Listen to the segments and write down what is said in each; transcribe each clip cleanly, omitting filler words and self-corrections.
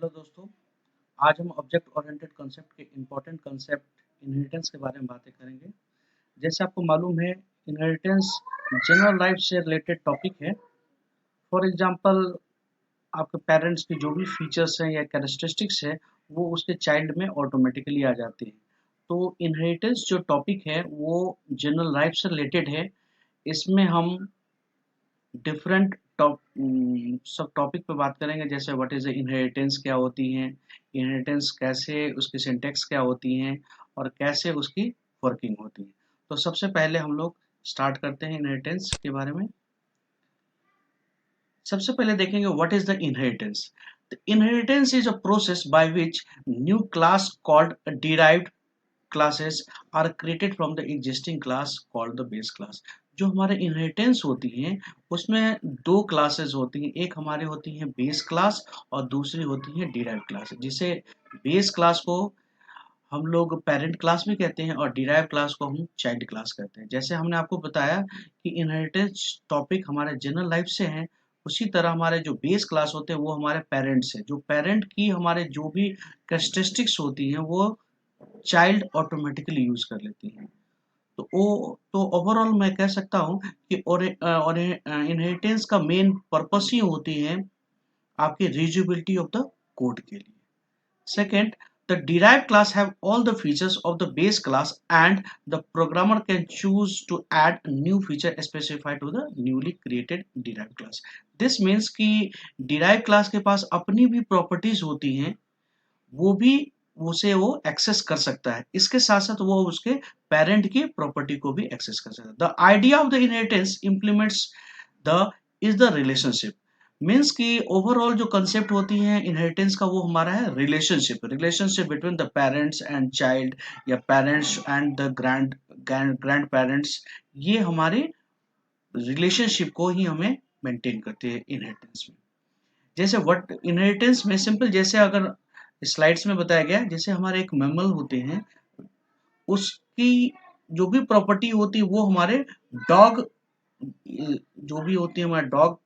Hello दोस्तों, आज हम ऑब्जेक्ट ओरिएंटेड कॉन्सेप्ट के इम्पोर्टेंट कॉन्सेप्ट इनहेरिटेंस के बारे में बातें करेंगे। जैसे आपको मालूम है, इनहेरिटेंस जनरल लाइफ से रिलेटेड टॉपिक है। फॉर एग्जांपल, आपके पेरेंट्स की जो भी फीचर्स हैं या कैरेक्टरिस्टिक्स है, वो उसके चाइल्ड में ऑटोमेटिकली आ जाती हैं। तो इनहेरिटेंस जो टॉपिक है, वो जनरल लाइफ से रिलेटेड है। इसमें हम डिफरेंट सब टॉपिक पे बात करेंगे, जैसे व्हाट इज इनहेरिटेंस, क्या होती है इनहेरिटेंस, कैसे उसकी सिंटेक्स क्या होती हैं और कैसे उसकी वर्किंग होती है। तो सबसे पहले हम लोग स्टार्ट करते हैं इनहेरिटेंस के बारे में। सबसे पहले देखेंगे what is the inheritance. The inheritance is a process by which new class called derived classes are created from the existing class called the base class. जो हमारे इनहेरिटेंस होती हैं, उसमें दो क्लासेस होती हैं। एक हमारे होती है बेस क्लास और दूसरी होती है डिराइव्ड क्लास। जिसे बेस क्लास को हम लोग पेरेंट क्लास भी कहते हैं और डिराइव क्लास को हम चाइल्ड क्लास कहते हैं। जैसे हमने आपको बताया कि इनहेरिटेंस टॉपिक हमारे जनरल लाइफ से हैं, उसी तरह हमारे जो बेस क्लास होते हैं वो हमारे पेरेंट्स हैं। जो पेरेंट की हमारे जो भी कैरेक्टरिस्टिक्स होती हैं, वो चाइल्ड ऑटोमेटिकली यूज कर लेती हैं। तो ओवरऑल मैं कह सकता हूँ कि और इनहेरिटेंस का मेन पर्पस ही होती है आपकी रीयूजेबिलिटी ऑफ द कोड के लिए। Second, the derived class have all the features of the base class and the programmer can choose to add a new feature specified to the newly created derived class. This means कि derived class के पास अपनी भी properties होती हैं, वो भी उसे वो एक्सेस कर सकता है। इसके साथ साथ वो उसके पेरेंट की प्रॉपर्टी को भी एक्सेस कर सकता है। The idea of the inheritance implements the is the relationship. Means कि ओवरऑल जो कंसेप्ट होती है इनहेरिटेंस का, वो हमारा है relationship relationship between the parents and child, या parents and the grand parents. ये हमारे रिलेशनशिप को ही हमें मेंटेन करते हैं इनहेरिटेंस में। जैसे व्हाट इनहेरिटेंस में सिंपल, जैसे अगर स्लाइड्स में बताया गया, जैसे हमारे एक मैमल होते हैं, उसकी जो भी प्रॉपर्टी होती है वो हमारे डॉग, जो भी होती है हमारे डॉग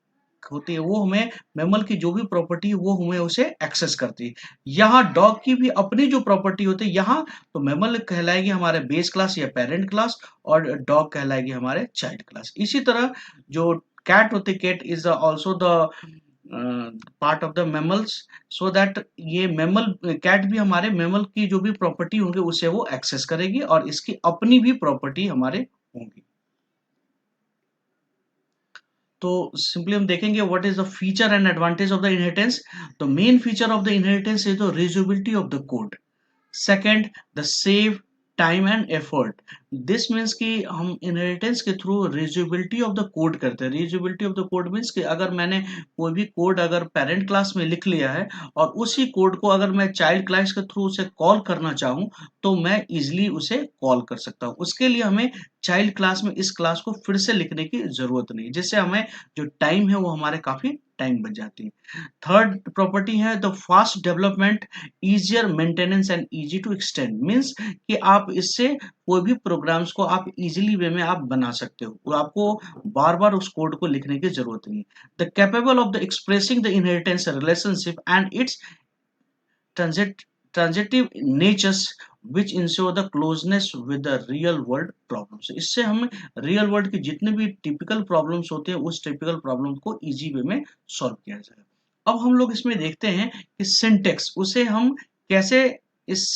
होती है, वो हमें मैमल की जो भी प्रॉपर्टी है वो हमें उसे एक्सेस करती है। यहाँ डॉग की भी अपनी जो प्रॉपर्टी होती है, यहाँ तो मैमल कहलाएगी हमारे बेस क्लास या पेरेंट क्लास, और डॉग कहलाएगी हमारे चाइल्ड क्लास। इसी तरह जो कैट होती है, cat is also the part of the mammals, so that ये मैमल कैट भी हमारे मैमल की जो भी प्रॉपर्टी होंगे उसे वो एक्सेस करेगी, और इसकी अपनी भी प्रॉपर्टी हमारे होंगी। तो सिंपली हम देखेंगे what is the feature and advantage of the inheritance. The main feature of the inheritance is the reusability of the code. Second, the save time and effort. This means कि हम inheritance के through reusability of the code करते हैं। Reusability of the code means कि अगर मैंने कोई भी कोड अगर पेरेंट क्लास में लिख लिया है, और उसी कोड को अगर मैं चाइल्ड क्लास के थ्रू उसे कॉल करना चाहूँ, तो मैं इजिली उसे कॉल कर सकता हूँ। उसके लिए हमें चाइल्ड क्लास में इस क्लास को फिर से लिखने की जरूरत नहीं, जिससे हमें जो टाइम है वो हमारे काफी टाइम बच जाती है। थर्ड प्रॉपर्टी है the fast development, easier maintenance and easy to extend. Means कि आप इससे कोई भी प्रोग्राम्स को आप इजीली वे में आप बना सकते हो, और आपको बार बार उस कोड को लिखने की जरूरत नहीं। The capable of the expressing the inheritance relationship and it's transitive natures which ensure the closeness with the real world problems। इससे हम रियल वर्ल्ड की जितने भी टिपिकल प्रॉब्लम्स होते हैं, उस टिपिकल प्रॉब्लम को इजी वे में सॉल्व किया जाए। अब हम लोग इसमें देखते हैं कि सिंटेक्स, उसे हम कैसे इस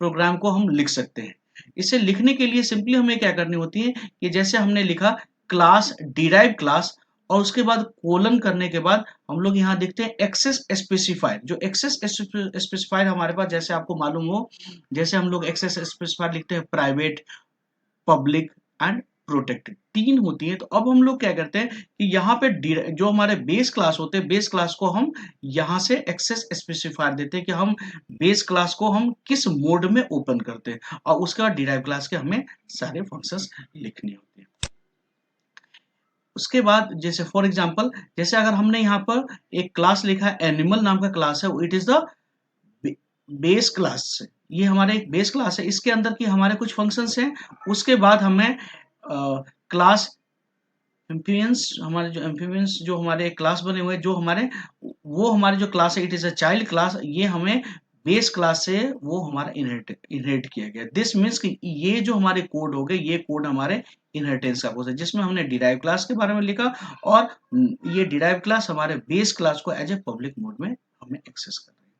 प्रोग्राम को हम लिख सकते हैं। इसे लिखने के लिए सिंपली हमें क्या करनी होती है कि जैसे हमने लिखा क्लास डिराइव क्लास, और उसके बाद कोलन करने के बाद हम लोग यहाँ देखते हैं एक्सेस स्पेसिफायर। जो एक्सेस स्पेसिफायर हमारे पास, जैसे आपको मालूम हो, जैसे हम लोग एक्सेस स्पेसिफायर लिखते हैं प्राइवेट, पब्लिक एंड प्रोटेक्टेड, तीन होती है। तो अब हम लोग क्या करते हैं कि यहाँ पे जो हमारे बेस क्लास होते हैं, बेस क्लास को हम यहाँ से एक्सेस स्पेसिफायर देते हैं कि हम बेस क्लास को हम किस मोड में ओपन करते हैं, और उसके बाद डिराइव क्लास के हमें सारे फंक्शंस लिखने होते हैं। उसके बाद जैसे फॉर एग्जांपल, जैसे अगर हमने यहाँ पर एक क्लास लिखा है, एनिमल नाम का क्लास है, it is the base class. ये हमारे एक बेस क्लास है, इसके अंदर की हमारे कुछ फंक्शंस हैं। उसके बाद हमें क्लास एम्फिबियंस, हमारे जो एम्फिबियंस जो हमारे क्लास बने हुए, जो हमारे वो हमारी जो क्लास है it is a child class, ये हमें बेस क्लास से वो हमारा इनहेरिट किया गया। दिस मीन्स कि ये जो हमारे कोड हो गए, ये कोड हमारे इनहेरिटेंस का कोड है, जिसमें हमने डिराइव क्लास के बारे में लिखा और ये डिराइव क्लास हमारे बेस क्लास को एज ए पब्लिक मोड में हमें एक्सेस कर रही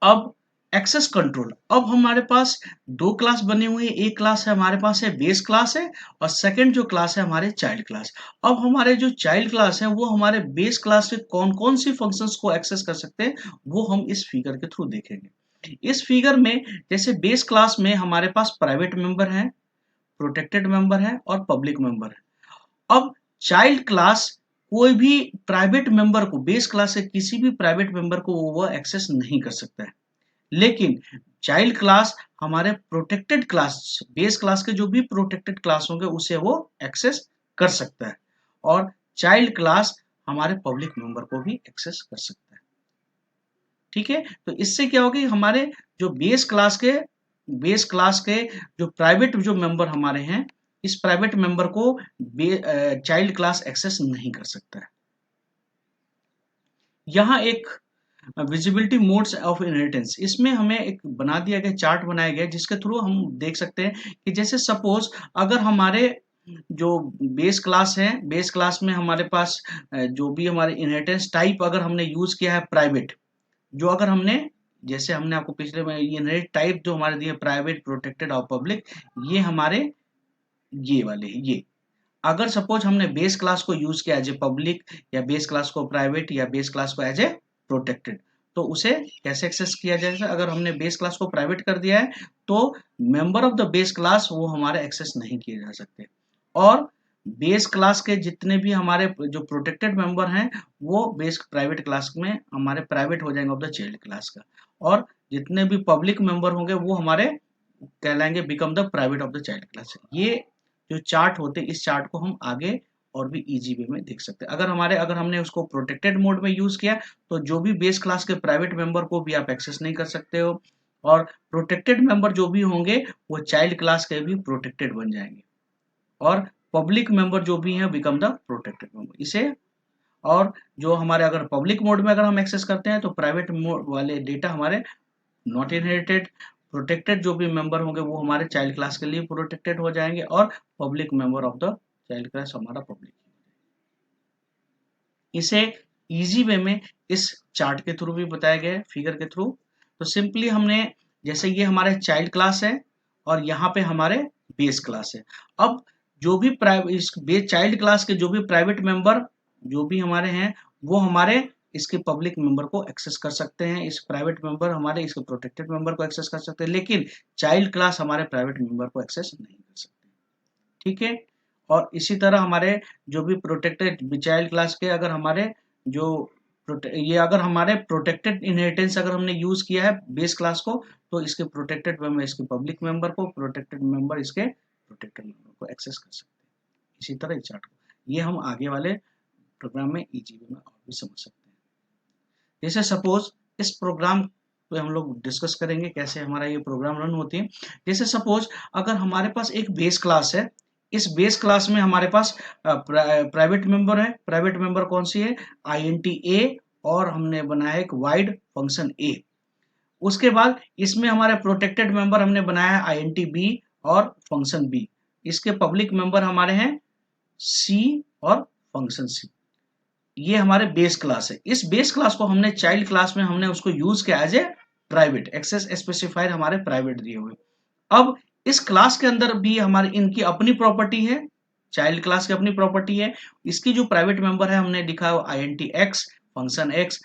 है। अब एक्सेस कंट्रोल, अब हमारे पास दो क्लास बने हुए हैं, एक क्लास है हमारे पास है बेस क्लास है और सेकंड जो क्लास है हमारे चाइल्ड क्लास। अब हमारे जो चाइल्ड क्लास है वो हमारे बेस क्लास से कौन कौन सी फंक्शंस को एक्सेस कर सकते हैं वो हम इस फिगर के थ्रू देखेंगे। इस फिगर में जैसे बेस क्लास में हमारे पास प्राइवेट मेंबर है, प्रोटेक्टेड मेंबर है और पब्लिक मेंबर है। अब चाइल्ड क्लास कोई भी प्राइवेट मेंबर को, बेस क्लास से किसी भी प्राइवेट मेंबर को वो एक्सेस नहीं कर सकता है, लेकिन चाइल्ड क्लास हमारे प्रोटेक्टेड क्लास, बेस क्लास के जो भी प्रोटेक्टेड क्लास होंगे उसे वो एक्सेस कर सकता है और चाइल्ड क्लास हमारे पब्लिक मेंबर को भी एक्सेस कर सकता है। ठीक है, तो इससे क्या होगी, हमारे जो बेस क्लास के जो प्राइवेट जो मेंबर हमारे हैं, इस प्राइवेट मेंबर को चाइल्ड क्लास एक्सेस नहीं कर सकता है। यहाँ एक विजिबिलिटी मोड्स ऑफ इनहेरिटेंस, इसमें हमें एक बना दिया गया, चार्ट बनाया गया जिसके थ्रू हम देख सकते हैं कि जैसे सपोज अगर हमारे जो बेस क्लास है, बेस क्लास में हमारे पास जो भी हमारे इनहेरिटेंस टाइप अगर हमने यूज किया है प्राइवेट, जो अगर हमने, जैसे हमने आपको पिछले में इनहेरिट टाइप जो हमारे दिए प्राइवेट, प्रोटेक्टेड और पब्लिक, ये हमारे ये वाले ये, अगर सपोज हमने बेस क्लास को यूज किया एज ए पब्लिक या बेस क्लास को प्राइवेट या बेस क्लास को एज ए प्रोटेक्टेड, तो उसे कैसे एक्सेस किया जाएगा। अगर हमने बेस क्लास को प्राइवेट कर दिया है तो member of the base class वो हमारे एक्सेस नहीं किए जा सकते और बेस क्लास के जितने भी हमारे जो प्रोटेक्टेड मेंबर हैं वो बेस प्राइवेट क्लास में हमारे प्राइवेट हो जाएंगे ऑफ द चाइल्ड क्लास का, और जितने भी पब्लिक मेंबर होंगे वो हमारे कहलाएंगे become the private of the child class. ये जो चार्ट होते हैं इस चार्ट को हम आगे और भी इजी वे में देख सकते हैं। अगर हमने उसको प्रोटेक्टेड मोड में यूज किया तो जो भी बेस क्लास के प्राइवेट मेंबर को भी आप एक्सेस नहीं कर सकते हो और प्रोटेक्टेड मेंबर जो भी होंगे वो चाइल्ड क्लास के भी प्रोटेक्टेड बन जाएंगे और पब्लिक मेंबर जो भी हैं बिकम द प्रोटेक्टेड मेंबर इसे। और जो हमारे अगर पब्लिक मोड में अगर हम एक्सेस करते हैं तो प्राइवेट मोड वाले डेटा हमारे नॉट इनहेरिटेड, प्रोटेक्टेड जो भी मेंबर होंगे वो हमारे चाइल्ड क्लास के लिए प्रोटेक्टेड हो जाएंगे और public member of the child class हमारा पब्लिक। इसे इजी वे में इस चार्ट के थ्रू भी बताया गया है, फिगर के थ्रू। तो सिंपली हमने, जैसे ये हमारे चाइल्ड क्लास है और यहाँ पे हमारे बेस क्लास है। अब जो भी इस बेस चाइल्ड क्लास के जो भी प्राइवेट मेंबर जो भी हमारे हैं वो हमारे इसके पब्लिक मेंबर को एक्सेस कर सकते हैं, इस प्राइवेट मेंबर हमारे इसके प्रोटेक्टेड मेंबर को एक्सेस कर सकते हैं, लेकिन चाइल्ड क्लास हमारे प्राइवेट मेंबर को एक्सेस नहीं कर सकते। ठीक है, और इसी तरह हमारे जो भी प्रोटेक्टेड चाइल्ड क्लास के अगर हमारे जो ये अगर हमारे प्रोटेक्टेड इनहेरिटेंस अगर हमने यूज किया है बेस क्लास को तो इसके प्रोटेक्टेड मेंबर इसके पब्लिक मेंबर को, प्रोटेक्टेड मेंबर इसके प्रोटेक्टेड मेंबर को एक्सेस कर सकते हैं। इसी तरह इस चार्ट को ये हम आगे वाले प्रोग्राम में इजी वे में और भी समझ सकते हैं। जैसे सपोज इस प्रोग्राम पे हम लोग डिस्कस करेंगे कैसे हमारा ये प्रोग्राम रन होती है। जैसे सपोज अगर हमारे पास एक बेस क्लास है, इस बेस क्लास में हमारे पास प्राइवेट मेंबर है, प्राइवेट मेंबर कौन सी है, INT A, और हमने बनाया है एक वाइड फंक्शन A। उसके बाद इसमें हमारे प्रोटेक्टेड मेंबर हमने बनाया है INT B और फंक्शन B। इसके पब्लिक मेंबर हमारे हैं C और फंक्शन C। ये हमारे बेस क्लास है। इस बेस क्लास को हमने चाइल्ड क्लास में हमने उसको यूज किया as a private, access specifier हमारे प्राइवेट दिए हुए। अब इस क्लास के अंदर भी हमारी इनकी अपनी प्रॉपर्टी है, चाइल्ड क्लास की अपनी प्रॉपर्टी है। इसकी जो प्राइवेट मेंबर है हमने लिखा है INT X function X,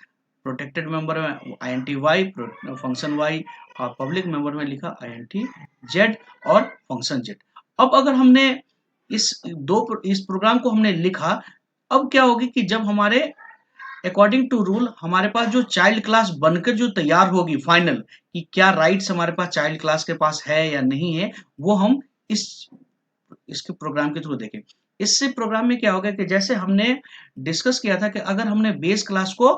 protected member में INT Y फंक्शन Y, और पब्लिक मेंबर में लिखा INT Z और फंक्शन Z। अब अगर हमने इस प्रोग्राम को हमने लिखा, अब क्या होगी कि जब हमारे अकॉर्डिंग टू रूल हमारे पास जो चाइल्ड क्लास बनकर जो तैयार होगी फाइनल, कि क्या राइट्स हमारे पास चाइल्ड क्लास के पास है या नहीं है, वो हम इस इसके प्रोग्राम के थ्रू देखें। इससे प्रोग्राम में क्या होगा कि जैसे हमने डिस्कस किया था कि अगर हमने बेस क्लास को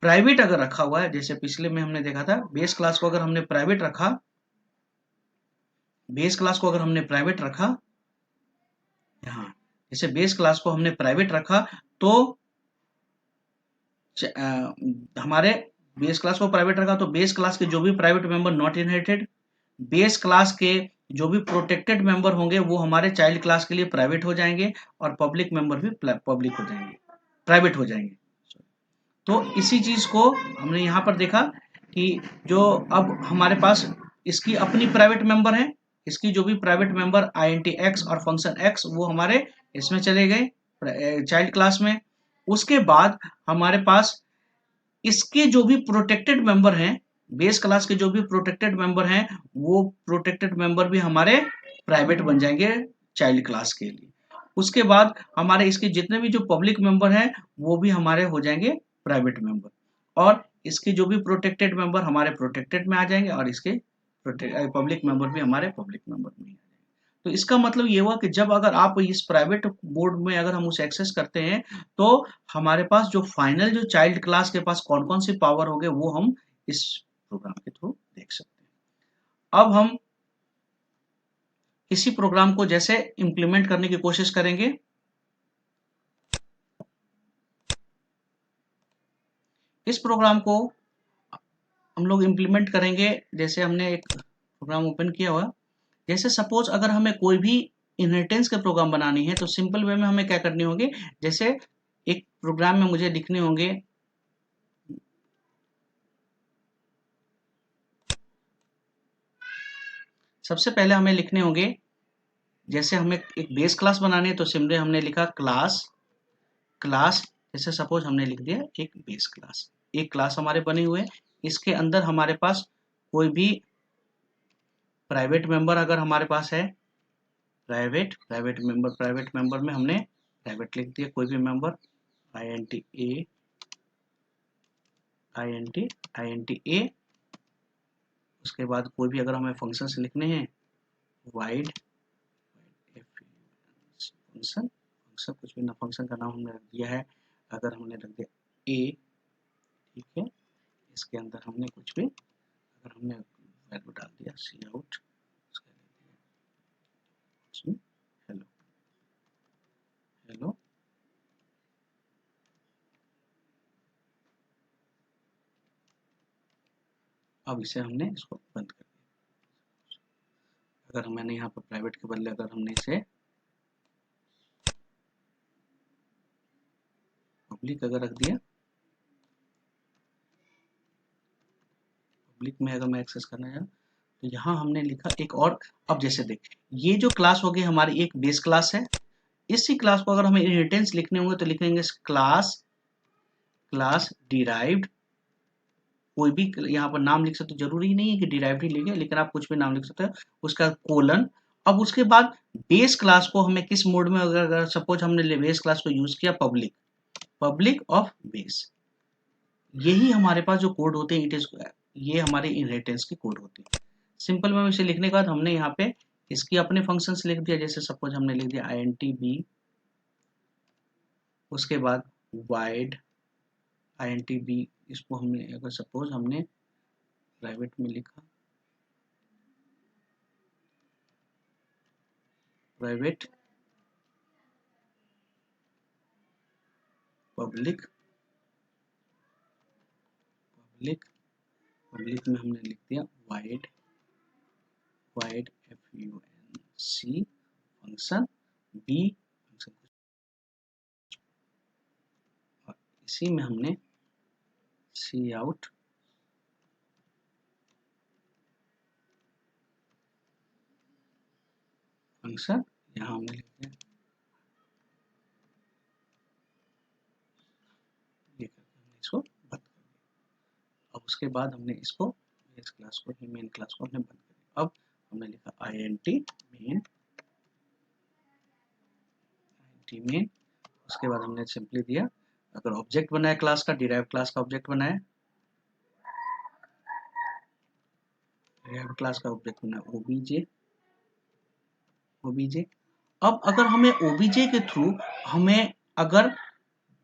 प्राइवेट अगर रखा हुआ है, जैसे पिछले में हमने देखा था बेस क्लास को अगर हमने प्राइवेट रखा, बेस क्लास को अगर हमने प्राइवेट रखा यहाँ, जैसे बेस क्लास को हमने प्राइवेट रखा तो हमारे बेस क्लास को प्राइवेट रखा तो बेस क्लास के जो भी private member not inherited, base class के जो भी प्रोटेक्टेड मेंबर होंगे वो हमारे चाइल्ड क्लास के लिए प्राइवेट हो जाएंगे और पब्लिक मेंबर भी पब्लिक हो जाएंगे, प्राइवेट हो जाएंगे। तो इसी चीज को हमने यहाँ पर देखा कि जो अब हमारे पास इसकी अपनी प्राइवेट मेंबर है, इसकी जो भी प्राइवेट मेंबर आईएनटी एक्स और फंक्शन एक्स वो हमारे इसमें चले गए चाइल्ड क्लास में। उसके बाद हमारे पास इसके जो भी प्रोटेक्टेड मेंबर हैं, बेस क्लास के जो भी प्रोटेक्टेड मेंबर हैं वो प्रोटेक्टेड मेंबर भी हमारे प्राइवेट बन जाएंगे चाइल्ड क्लास के लिए। उसके बाद हमारे इसके जितने भी जो पब्लिक मेंबर हैं वो भी हमारे हो जाएंगे प्राइवेट मेंबर, और इसके जो भी प्रोटेक्टेड मेंबर हमारे प्रोटेक्टेड में आ जाएंगे और इसके पब्लिक मेंबर भी हमारे पब्लिक मेंबर में। तो इसका मतलब ये हुआ कि जब अगर आप इस प्राइवेट बोर्ड में अगर हम उसे एक्सेस करते हैं तो हमारे पास जो फाइनल जो चाइल्ड क्लास के पास कौन कौन सी पावर होंगे वो हम इस प्रोग्राम के थ्रू देख सकते हैं। अब हम इसी प्रोग्राम को जैसे इंप्लीमेंट करने की कोशिश करेंगे। इस प्रोग्राम को हम लोग इंप्लीमेंट करेंगे, जैसे हमने एक प्रोग्राम ओपन किया हुआ, जैसे सपोज अगर हमें कोई भी इनहेरिटेंस के प्रोग्राम बनानी है तो सिंपल वे में हमें क्या करनी होगी, जैसे एक प्रोग्राम में मुझे लिखने होंगे सबसे पहले हमें लिखने होंगे, जैसे हमें एक बेस क्लास बनानी है तो सिंपली हमने लिखा क्लास, क्लास जैसे सपोज हमने लिख दिया एक बेस क्लास, एक क्लास हमारे बने हुए, इसके अंदर हमारे पास कोई भी प्राइवेट मेंबर अगर हमारे पास है, प्राइवेट मेंबर में हमने प्राइवेट लिख दिया कोई भी member INT A, INT A। उसके बाद कोई भी अगर हमें फंक्शंस लिखने हैं वाइड फंक्शन, फंक्शन कुछ भी ना, फंक्शन का नाम हमने रख दिया है, अगर हमने रख दिया A, ठीक है, इसके अंदर हमने कुछ भी अगर हमने वैल्यू डाल दिया सी आउट, हेलो हेलो, अब इसे हमने इसको बंद कर दिया। अगर मैंने यहाँ पर प्राइवेट के बदले अगर हमने इसे पब्लिक अगर रख दिया, पब्लिक में अगर मैं एक्सेस करना चाहूँ तो यहाँ हमने लिखा एक और, अब जैसे देख ये जो क्लास होगी हमारी एक बेस क्लास है, इसी क्लास को अगर हमें इनहेरिटेंस लिखने होंगे तो लिखेंगे क्लास, क्लास डिराइव्ड, कोई भी यहाँ पर नाम लिख सकते हो, जरूरी नहीं है कि डिराइव्ड ही लिखे, लेकिन आप कुछ भी नाम लिख सकते हो, उसका कोलन। अब उसके बाद बेस क्लास को हमें किस मोड में, अगर सपोज हमने बेस क्लास को यूज किया पब्लिक, पब्लिक ऑफ बेस, यही हमारे पास जो कोड होते हैं इट इज, ये हमारे इनहेरिटेंस की कोड होती है। सिंपल में इसे लिखने के बाद हमने यहाँ पे इसकी अपने फंक्शंस लिख दिया, जैसे सपोज हमने लिख दिया INT B, उसके बाद वाइड INT B, इसको हमने अगर सपोज हमने प्राइवेट में लिखा प्राइवेट पब्लिक, पब्लिक पब्लिक में हमने लिख दिया wide, wide FUNC function B function, और इसी में हमने सी आउट फंक्शन यहाँ हमने लिख दिया, ये करके हमने इसको बंद कर दिया। अब उसके बाद हमने इसको बेस क्लास को ही मेन क्लास को हमने बंद कर दिया। अब हमने लिखा INT मेन, उसके बाद हमने सिंपली दिया, अगर ऑब्जेक्ट बनाया क्लास का, डिराइव क्लास का ऑब्जेक्ट बनाया, डिराइव क्लास का ऑब्जेक्ट बनाया OBJ। अब अगर हमें OBJ के थ्रू हमें अगर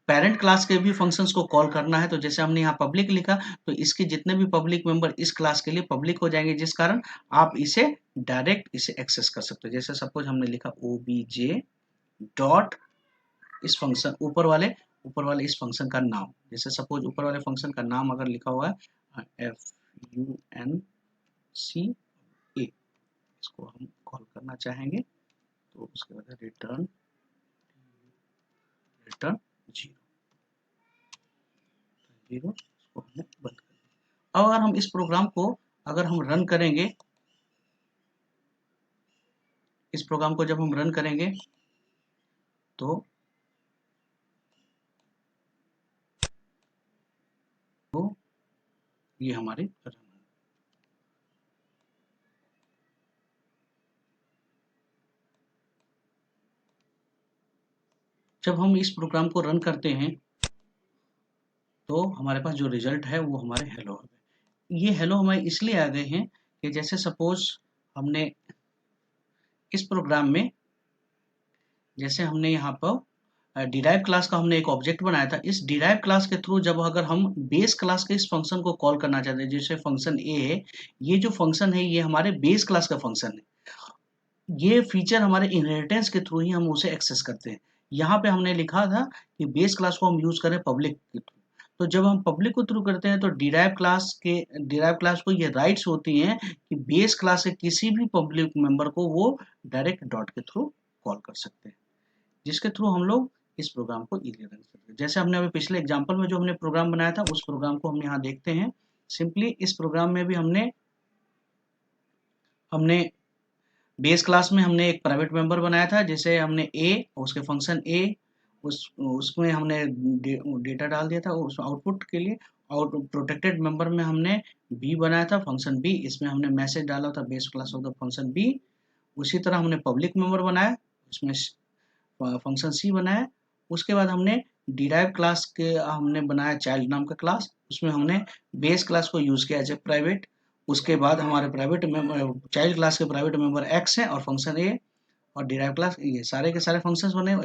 पेरेंट क्लास के भी फंक्शंस को कॉल करना है तो जैसे हमने यहाँ पब्लिक लिखा तो इसके जितने भी पब्लिक मेंबर इस क्लास के लिए पब्लिक हो जाएंगे, जिस कारण आप इसे डायरेक्ट इसे एक्सेस कर सकते हो। जैसे सपोज हमने लिखा OBJ डॉट इस फंक्शन ऊपर वाले इस फंक्शन का नाम, जैसे सपोज ऊपर वाले फंक्शन का नाम अगर लिखा हुआ है func a, इसको हम कॉल करना चाहेंगे तो उसके बाद रिटर्न जीरो इसको हमने बंद कर दिया। अब अगर हम इस प्रोग्राम को अगर हम रन करेंगे, इस प्रोग्राम को जब हम रन करेंगे तो ये हमारे रन, जब हम इस प्रोग्राम को रन करते हैं तो हमारे पास जो रिजल्ट है वो हमारे हेलो आ गए। ये हेलो हमारे इसलिए आ गए हैं कि जैसे सपोज हमने इस प्रोग्राम में, जैसे हमने यहाँ पर डिराइव क्लास का हमने एक ऑब्जेक्ट बनाया था, इस डिराइव क्लास के थ्रू जब अगर हम बेस क्लास के इस फंक्शन को कॉल करना चाहते हैं, जैसे फंक्शन ए है, ये जो फंक्शन है ये हमारे बेस क्लास का फंक्शन है, ये फीचर हमारे इनहेरिटेंस के थ्रू ही हम उसे एक्सेस करते हैं। यहाँ पे हमने लिखा था कि बेस क्लास को हम यूज करें पब्लिक के थ्रू, तो जब हम पब्लिक को थ्रू करते हैं तो डिराइव क्लास को ये राइट्स होती हैं कि बेस क्लास के किसी भी पब्लिक मेंबर को वो डायरेक्ट डॉट के थ्रू कॉल कर सकते हैं, जिसके थ्रू हम लोग इस प्रोग्राम को इजीली रन सकते हैं। जैसे हमने अभी पिछले एग्जांपल में जो हमने प्रोग्राम बनाया था उस प्रोग्राम को हम यहाँ देखते हैं। सिंपली इस प्रोग्राम में भी हमने हमने बेस क्लास में हमने एक प्राइवेट मेंबर बनाया था, जैसे हमने ए उसके फंक्शन ए उसमें हमने डेटा डाल दिया था उस आउटपुट के लिए, और प्रोटेक्टेड मेंबर में हमने बी बनाया था फंक्शन बी, इसमें हमने मैसेज डाला था base class of the function B. उसी तरह हमने पब्लिक मेंबर बनाया, उसमें फंक्शन सी बनाया। उसके बाद हमने डिराइव क्लास के हमने बनाया चाइल्ड नाम का क्लास, उसमें हमने बेस क्लास को यूज किया एज ए प्राइवेट। उसके बाद हमारे प्राइवेट मेंबर चाइल्ड क्लास के प्राइवेट मेंबर एक्स है और फंक्शन ए और डिराइव क्लास, ये सारे के सारे फंक्शंस बने।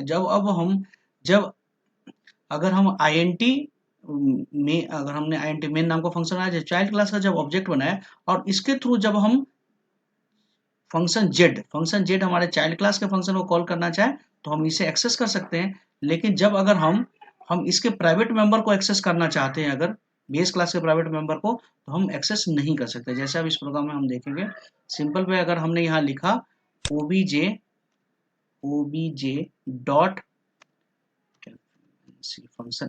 जब अगर हम आईएनटी में अगर हमने आईएनटी मेन नाम का फंक्शन बनाया, चाइल्ड क्लास का जब ऑब्जेक्ट बनाया और इसके थ्रू जब हम फंक्शन जेड हमारे चाइल्ड क्लास के फंक्शन को कॉल करना चाहे तो हम इसे एक्सेस कर सकते हैं। लेकिन जब अगर हम इसके प्राइवेट मेंबर को एक्सेस करना चाहते हैं, अगर बेस क्लास के प्राइवेट मेंबर को, तो हम एक्सेस नहीं कर सकते। जैसे अब इस प्रोग्राम में हम देखेंगे, सिंपल पे अगर हमने यहाँ लिखा obj डॉट फंक्शन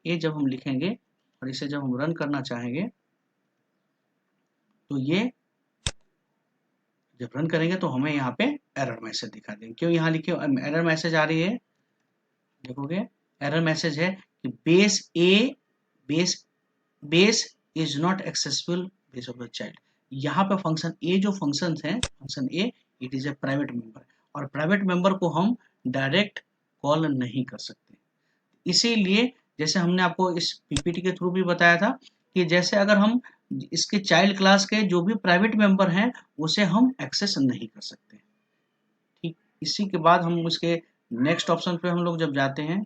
ए जब हम लिखेंगे और इसे जब हम रन करना चाहेंगे तो ये जब रन करेंगे तो हमें यहाँ पे एरर मैसेज दिखा देंगे। क्यों यहाँ लिखे एरर मैसेज आ रही है, देखोगे एरर मैसेज है कि base is not accessible base of the child. यहाँ पे फंक्शन ए जो फंक्शन है, function A it is a private member, और प्राइवेट मेंबर को हम डायरेक्ट कॉल नहीं कर सकते। इसीलिए जैसे हमने आपको इस पीपीटी के थ्रू भी बताया था कि जैसे अगर हम इसके चाइल्ड क्लास के जो भी प्राइवेट मेंबर हैं उसे हम एक्सेस नहीं कर सकते। ठीक, इसी के बाद हम उसके नेक्स्ट ऑप्शन पे हम लोग जब जाते हैं,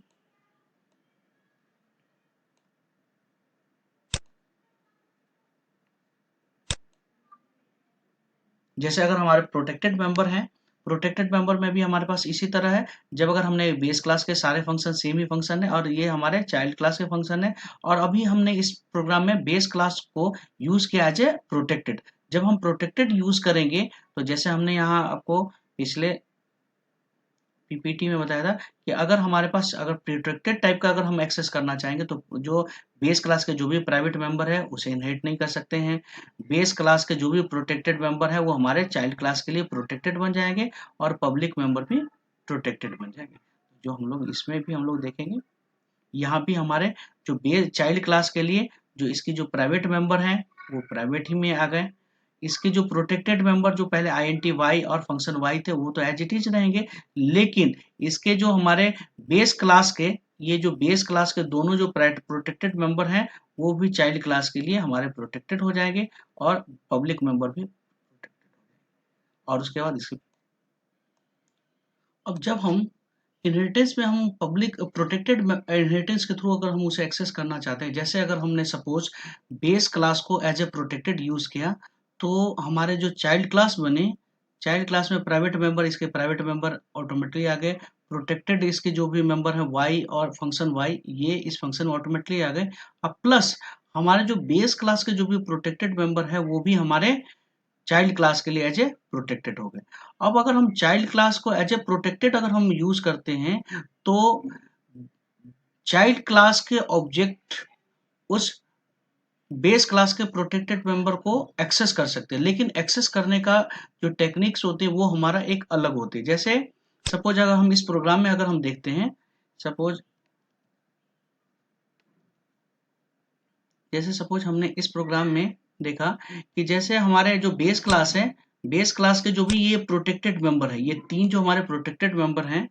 जैसे अगर हमारे प्रोटेक्टेड मेंबर हैं, प्रोटेक्टेड मेंबर में भी हमारे पास इसी तरह है। जब अगर हमने बेस क्लास के सारे फंक्शन सेम ही फंक्शन है और ये हमारे चाइल्ड क्लास के फंक्शन है, और अभी हमने इस प्रोग्राम में बेस क्लास को यूज किया एज ए प्रोटेक्टेड। जब हम प्रोटेक्टेड यूज करेंगे तो जैसे हमने यहाँ आपको पिछले पीपीटी में बताया था कि अगर हमारे पास अगर प्रोटेक्टेड टाइप का अगर हम एक्सेस करना चाहेंगे तो जो बेस क्लास के जो भी प्राइवेट मेंबर है उसे इनहेरिट नहीं कर सकते हैं। बेस क्लास के जो भी प्रोटेक्टेड मेंबर है वो हमारे चाइल्ड क्लास के लिए प्रोटेक्टेड बन जाएंगे और पब्लिक मेंबर भी प्रोटेक्टेड बन जाएंगे। जो हम लोग इसमें भी हम लोग देखेंगे, यहाँ भी हमारे जो बेस चाइल्ड क्लास के लिए जो इसकी जो प्राइवेट मेंबर हैं वो प्राइवेट ही में आ गए। इसके जो प्रोटेक्टेड मेंबर जो पहले आईएनटी वाई और फंक्शन वाई थे वो तो एज इट इज रहेंगे, लेकिन इसके जो हमारे बेस क्लास के ये जो बेस क्लास के दोनों जो प्रोटेक्टेड मेंबर हैं वो भी चाइल्ड क्लास के लिए हमारे प्रोटेक्टेड हो जाएंगे और पब्लिक मेंबर भी प्रोटेक्टेड हो जाएंगे। और उसके बाद इसके अब जब हम इनहेरिटेंस में हम पब्लिक प्रोटेक्टेड इनहेरिटेंस के थ्रू अगर हम उसे एक्सेस करना चाहते हैं, जैसे अगर हमने सपोज बेस क्लास को एज ए प्रोटेक्टेड यूज किया तो हमारे जो चाइल्ड क्लास बने, चाइल्ड क्लास में प्राइवेट मेंबर, इसके प्राइवेट मेंबर ऑटोमेटिकली आ गए। प्रोटेक्टेड इसके जो भी मेंबर है वाई और फंक्शन वाई, ये इस फंक्शन में ऑटोमेटिकली आ गए। अब प्लस हमारे जो बेस क्लास के जो भी प्रोटेक्टेड मेंबर है वो भी हमारे चाइल्ड क्लास के लिए एज ए प्रोटेक्टेड हो गए। अब अगर हम चाइल्ड क्लास को एज ए प्रोटेक्टेड अगर हम यूज करते हैं तो चाइल्ड क्लास के ऑब्जेक्ट उस बेस क्लास के प्रोटेक्टेड मेंबर को एक्सेस कर सकते हैं, लेकिन एक्सेस करने का जो टेक्निक्स होते हैं वो हमारा एक अलग होते हैं। जैसे सपोज अगर हम इस प्रोग्राम में अगर हम देखते हैं, सपोज हमने इस प्रोग्राम में देखा कि जैसे हमारे जो बेस क्लास है, बेस क्लास के जो भी ये प्रोटेक्टेड मेंबर है, ये तीन जो हमारे प्रोटेक्टेड मेंबर हैं,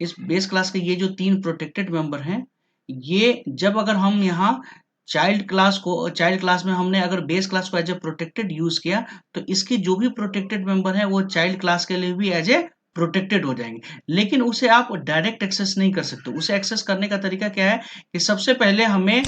इस बेस क्लास के ये जो तीन प्रोटेक्टेड मेंबर हैं, ये जब अगर हम यहाँ चाइल्ड क्लास में हमने अगर बेस क्लास को एज ए प्रोटेक्टेड यूज किया तो इसके जो भी प्रोटेक्टेड मेंबर है वो चाइल्ड क्लास के लिए भी एज ए प्रोटेक्टेड हो जाएंगे। लेकिन उसे आप डायरेक्ट एक्सेस नहीं कर सकते। उसे एक्सेस करने का तरीका क्या है कि सबसे पहले हमें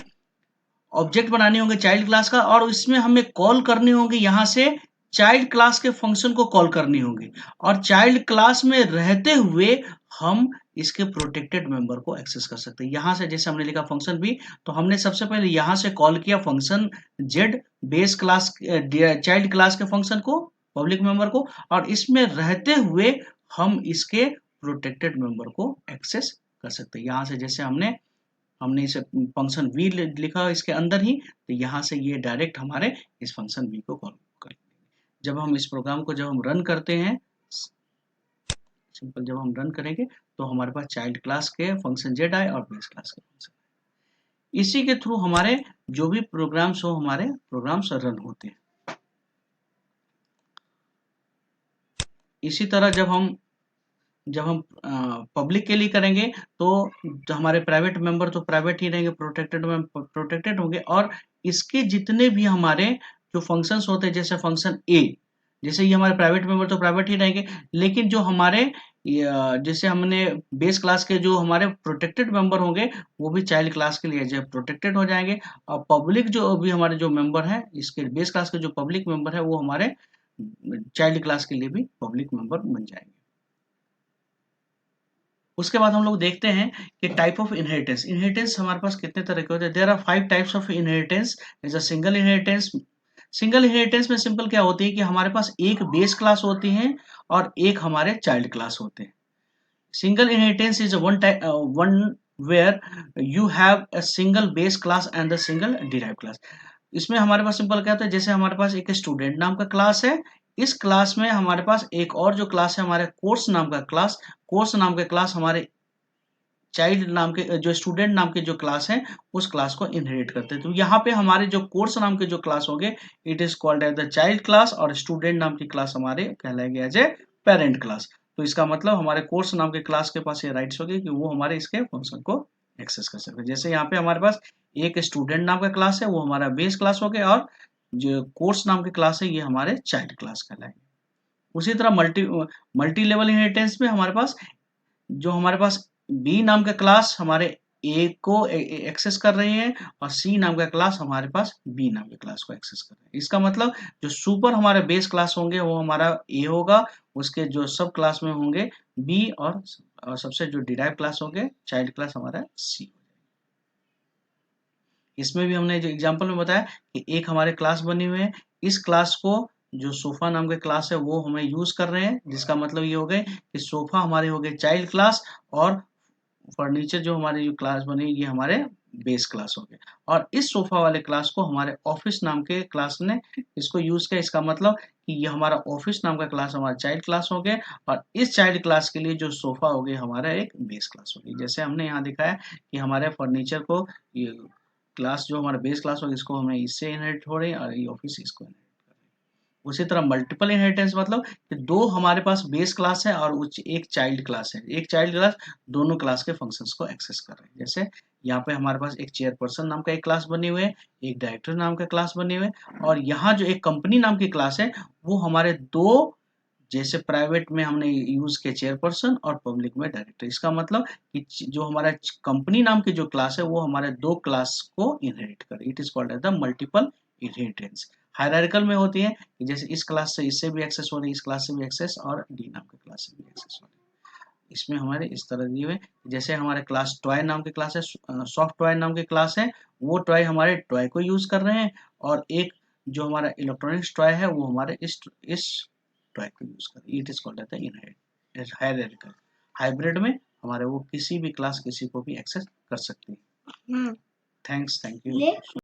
ऑब्जेक्ट बनाने होंगे चाइल्ड क्लास का, और इसमें हमें कॉल करनी होगी, यहाँ से चाइल्ड क्लास के फंक्शन को कॉल करनी होगी, और चाइल्ड क्लास में रहते हुए हम इसके प्रोटेक्टेड मेंबर को एक्सेस कर सकते हैं। यहां से जैसे हमने लिखा फंक्शन बी, तो हमने सबसे पहले यहां से कॉल किया function Z, base class child class के फंक्शन को, पब्लिक मेंबर को, और इसमें रहते हुए हम इसके प्रोटेक्टेड मेंबर को एक्सेस कर सकते हैं। यहां से जैसे हमने हमने इसे फंक्शन वी लिखा इसके अंदर ही, तो यहाँ से ये डायरेक्ट हमारे इस फंक्शन वी को कॉल कर। जब हम इस प्रोग्राम को जब हम रन करते हैं, सिंपल जब हम रन करेंगे तो हमारे पास चाइल्ड क्लास के फंक्शन जेड आए और बेस क्लास के फंक्शन, इसी के थ्रू हमारे जो भी प्रोग्राम्स हो हमारे प्रोग्राम्स रन होते हैं। इसी तरह जब हम पब्लिक के लिए करेंगे तो हमारे प्राइवेट मेंबर तो प्राइवेट ही रहेंगे, प्रोटेक्टेड में प्रोटेक्टेड होंगे, और इसके जितने भी हमारे जो फंक्शंस होते हैं, जैसे फंक्शन ए, जैसे ये हमारे प्राइवेट मेंबर तो प्राइवेट ही रहेंगे, लेकिन जो हमारे जैसे हमने बेस क्लास के जो हमारे प्रोटेक्टेड मेंबर होंगे वो भी चाइल्ड क्लास के लिए जो प्रोटेक्टेड हो जाएंगे, और पब्लिक जो भी हमारे जो मेंबर है इसके बेस क्लास के जो पब्लिक मेंबर है वो हमारे चाइल्ड क्लास के लिए भी पब्लिक मेंबर बन जाएंगे। उसके बाद हम लोग देखते हैं कि टाइप ऑफ इनहेरिटेंस। इनहेरिटेंस हमारे पास कितने तरह के होते हैं? There are 5 types of inheritance. Is a single inheritance. Single inheritance में सिंपल क्या होती है कि हमारे पास एक बेस क्लास होती है और एक हमारे चाइल्ड क्लास होते हैं। Single inheritance is one where you have a single base class and the single derived class. इसमें हमारे पास सिंपल क्या होता है, जैसे हमारे पास एक स्टूडेंट नाम का क्लास है, इस क्लास में हमारे पास एक और जो क्लास है हमारे कोर्स नाम का क्लास, कोर्स नाम का क्लास हमारे चाइल्ड नाम के जो स्टूडेंट नाम के जो क्लास है उस क्लास को इनहेरिट करते हैं। तो यहाँ पे हमारे जो कोर्स नाम के जो क्लास होंगे it is called as the child class, और स्टूडेंट नाम की क्लास हमारे कहलाएंगे एज ए पेरेंट क्लास। तो इसका मतलब हमारे कोर्स नाम के क्लास के पास ये राइट्स होंगे कि वो हमारे इसके फंक्शन को एक्सेस कर सकते हैं। जैसे यहाँ पे हमारे पास एक स्टूडेंट नाम का क्लास है वो हमारा बेस क्लास हो गया, और जो कोर्स नाम के क्लास है ये हमारे चाइल्ड क्लास कहलाएंगे। उसी तरह मल्टी लेवल इनहेरिटेंस में हमारे पास जो हमारे पास बी नाम का क्लास हमारे ए को एक्सेस कर रहे हैं, और सी नाम का क्लास हमारे पास बी नाम के क्लास को एक्सेस कर रहे हैं। इसका मतलब जो सुपर हमारे बेस क्लास होंगे वो हमारा ए होगा, उसके जो सब क्लास में होंगे बी, और सबसे जो डिराइव क्लास होंगे चाइल्ड क्लास हमारा सी। इसमें भी हमने जो एग्जांपल में बताया कि एक हमारे क्लास बनी हुई है, इस क्लास को जो सोफा नाम के क्लास है वो हमें यूज कर रहे हैं, जिसका मतलब ये हो गए कि सोफा हमारे हो गए चाइल्ड क्लास, और फर्नीचर जो हमारी जो क्लास बनी ये हमारे बेस क्लास हो गए। और इस सोफा वाले क्लास को हमारे ऑफिस नाम के क्लास ने इसको यूज किया, इसका मतलब कि ये हमारा ऑफिस नाम का क्लास हमारा चाइल्ड क्लास हो गया, और इस चाइल्ड क्लास के लिए जो सोफा हो गया हमारा एक बेस क्लास हो गई। जैसे हमने यहाँ दिखाया कि हमारे फर्नीचर को ये क्लास जो हमारा बेस क्लास होगा इसको हमें इससे इनहेरिट हो रही है, और ये ऑफिस इसको inherit कर रही है। उसी तरह मल्टीपल इनहेरिटेंस मतलब कि दो हमारे पास बेस क्लास है और एक चाइल्ड क्लास है, एक चाइल्ड क्लास दोनों क्लास के फंक्शंस को एक्सेस कर रहे हैं। जैसे यहाँ पे हमारे पास एक चेयरपर्सन नाम का एक क्लास बनी हुई है, एक डायरेक्टर नाम का क्लास बनी हुई है, और यहाँ जो एक कंपनी नाम की क्लास है वो हमारे दो, जैसे प्राइवेट में हमने यूज किया चेयरपर्सन और पब्लिक में डायरेक्टर। इसका मतलब कि जो हमारा कंपनी नाम की जो क्लास है वो हमारे दो क्लास को इनहेरिट करे। It is called as the multiple inheritance. Hierarchical में होती है कि जैसे इस क्लास से इससे भी एक्सेस हो रही है, इस क्लास से भी एक्सेस, और डी नाम के क्लास से भी एक्सेस हो रही है। इसमें हमारे इस तरह दिए हुए, जैसे हमारे क्लास टॉय नाम की क्लास है, सॉफ्ट टॉय नाम की क्लास है, वो टॉय हमारे टॉय को यूज कर रहे हैं, और एक जो हमारा इलेक्ट्रॉनिक्स टॉय है वो हमारे इस टॉय को यूज कर रहे हैं। It is called inheritance. Hierarchical. Hybrid में हमारे वो किसी भी क्लास किसी को भी एक्सेस कर सकती है। Thanks, thank you.